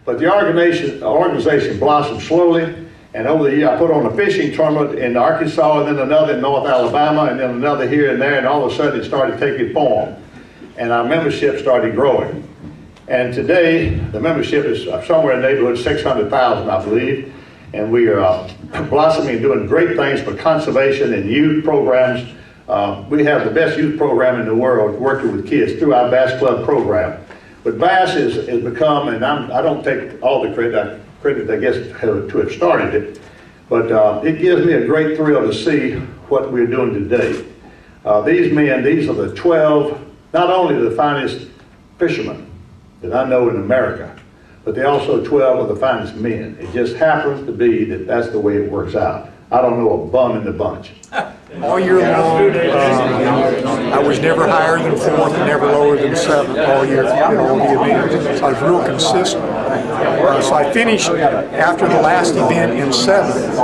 But the organization blossomed slowly, and over the year I put on a fishing tournament in Arkansas, and then another in North Alabama, and then another here and there, and all of a sudden it started taking form. And our membership started growing. And today, the membership is somewhere in the neighborhood of 600,000, I believe. And we are blossoming and doing great things for conservation and youth programs. We have the best youth program in the world working with kids through our Bass Club program. But Bass has become, and I don't take all the credit, I guess, to have started it, but it gives me a great thrill to see what we're doing today. These men, these are the 12, not only the finest fishermen that I know in America, but they're also 12 of the finest men. It just happens to be that that's the way it works out. I don't know a bum in the bunch. All year long, I was never higher than 4th and never lower than 7th all year in all the events. I was real consistent. So I finished after the last event in 7th.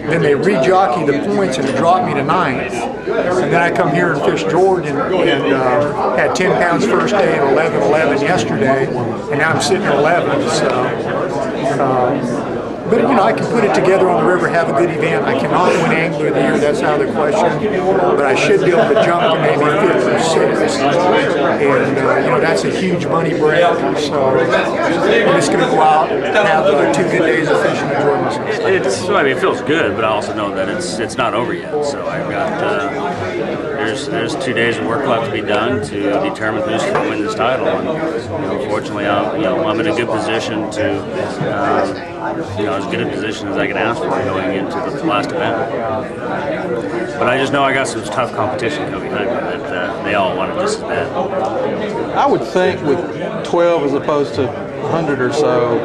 Then they rejockeyed the points and it dropped me to 9th. And then I come here and fish Jordan and had 10 pounds first day and 11 yesterday. And now I'm sitting at 11th. But you know, I can put it together on the river, have a good event. I cannot win Angler of the Year, that's out of the question. But I should be able to jump to maybe 5th or 6th. And you know, that's a huge money break. So I'm just going to go out and have 2 good days of fishing and enjoy myself. I mean, it feels good, but I also know that it's not over yet. So I've got there's 2 days of work left to be done to determine who's going to win this title. And you know, fortunately, I'm in a good position to. As good a position as I can ask for going into the last event. But I just know I got some tough competition coming behind me that they all want it just as bad. I would think with 12 as opposed to 100 or so,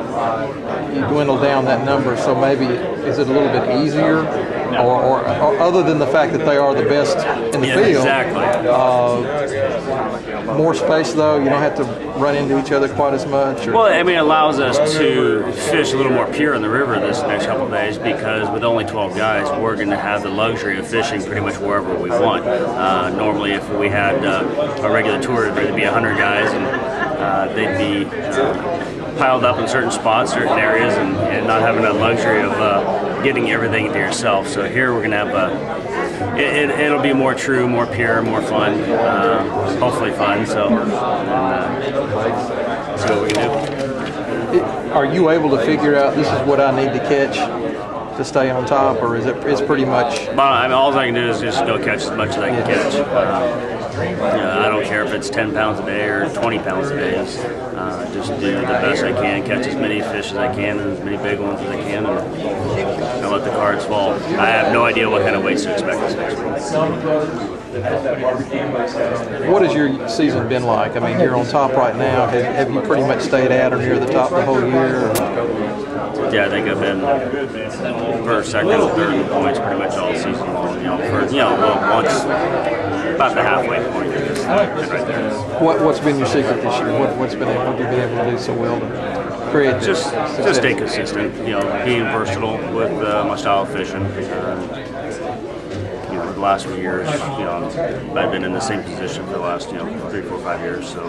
you dwindle down that number, so maybe is it a little bit easier? No. Or other than the fact that they are the best in the field. Exactly. More space though, you don't have to run into each other quite as much? Or? Well, I mean, it allows us to fish a little more pure in the river this next couple of days because with only 12 guys, we're going to have the luxury of fishing pretty much wherever we want. Normally, if we had a regular tour, there'd be 100 guys and they'd be piled up in certain spots, certain areas, and not having that luxury of getting everything to yourself. So here we're going to have it'll be more true, more pure, more fun, hopefully fun. So let's see what we can do. Are you able to figure out this is what I need to catch to stay on top, or is it's pretty much? Well, I mean, all I can do is just go catch as much as I can catch. I don't care if it's 10 pounds a day or 20 pounds a day. Just do the best I can, catch as many fish as I can and as many big ones as I can, and let the cards fall. I have no idea what kind of weights to expect this next week. What has your season been like? I mean, you're on top right now. Have you pretty much stayed at or near the top the whole year? Yeah, I think I've been first, second, and third in the points pretty much all season long. Once about the halfway point, right there. What's been your secret this year? What have you been able to do so well to create? Just stay consistent. Being versatile with my style of fishing. The last few years, I've been in the same position for the last 3, 4, 5 years. So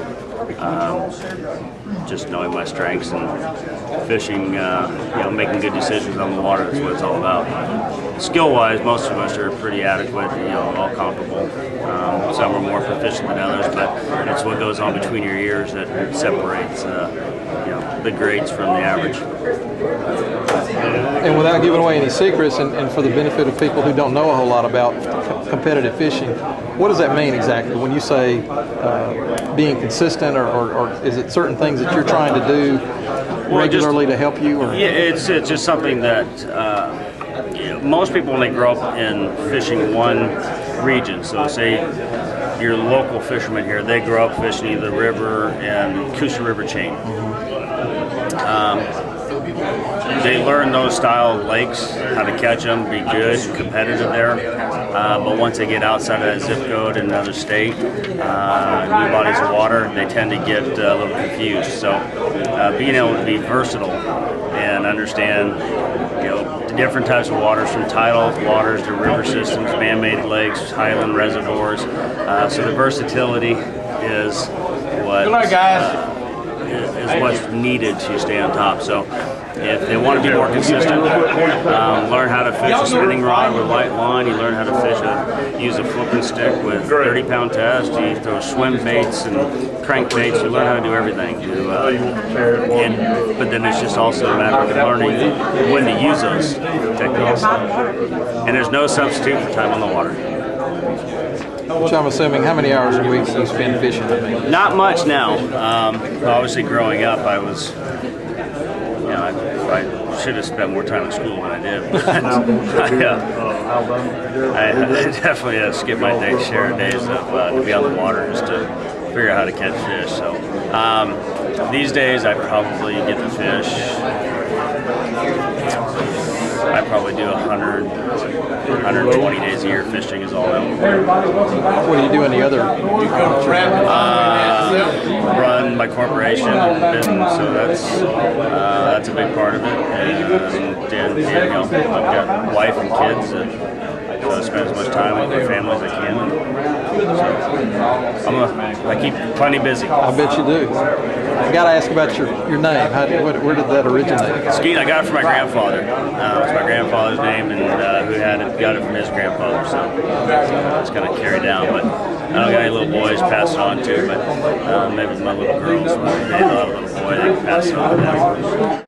just knowing my strengths and fishing, making good decisions on the water is what it's all about. Skill-wise, most of us are pretty adequate, all comparable. Some are more proficient than others, but it's what goes on between your ears that separates the grades from the average. And without giving away any secrets, and for the benefit of people who don't know a whole lot about competitive fishing, what does that mean exactly when you say being consistent, or is it certain things that you're trying to do regularly to help you? Or? Yeah, it's just something that most people, when they grow up in fishing one region, so say your local fishermen here, they grow up fishing either the river and Coosa River chain. They learn those style of lakes, how to catch them, be good, competitive there. But once they get outside of that zip code in another state, new bodies of water, they tend to get a little confused. So being able to be versatile and understand, the different types of waters, from tidal waters to river systems, man-made lakes, highland reservoirs. So the versatility is what is what's needed to stay on top. So if they want to be more consistent, learn how to fish a spinning rod with light line. You learn how to use a flipping stick with 30-pound test. You throw swim baits and crankbaits. You learn how to do everything. But then it's just also a matter of learning when to use those techniques. And there's no substitute for time on the water. Which I'm assuming, how many hours a week do you spend fishing? I mean? Not much now. Obviously, growing up, I was, I should have spent more time in school than I did. I definitely skipped my share of days to be on the water just to figure out how to catch fish. So these days, I probably get to fish. I probably do 120 days a year fishing is all I do. What do you do any other? Run my corporation and business, so that's a big part of it. And I've got a wife and kids that I spend as much time with my family as I can. So I keep plenty busy. I bet you do. I got to ask about your name. Where did that originate? Skeet, I got it from my grandfather. It was my grandfather's name, and who got it from his grandfather. So it's kind of carried down. But I don't got any little boys to pass it on to, but maybe my little girls, when they have a little boy, they can pass it on to them.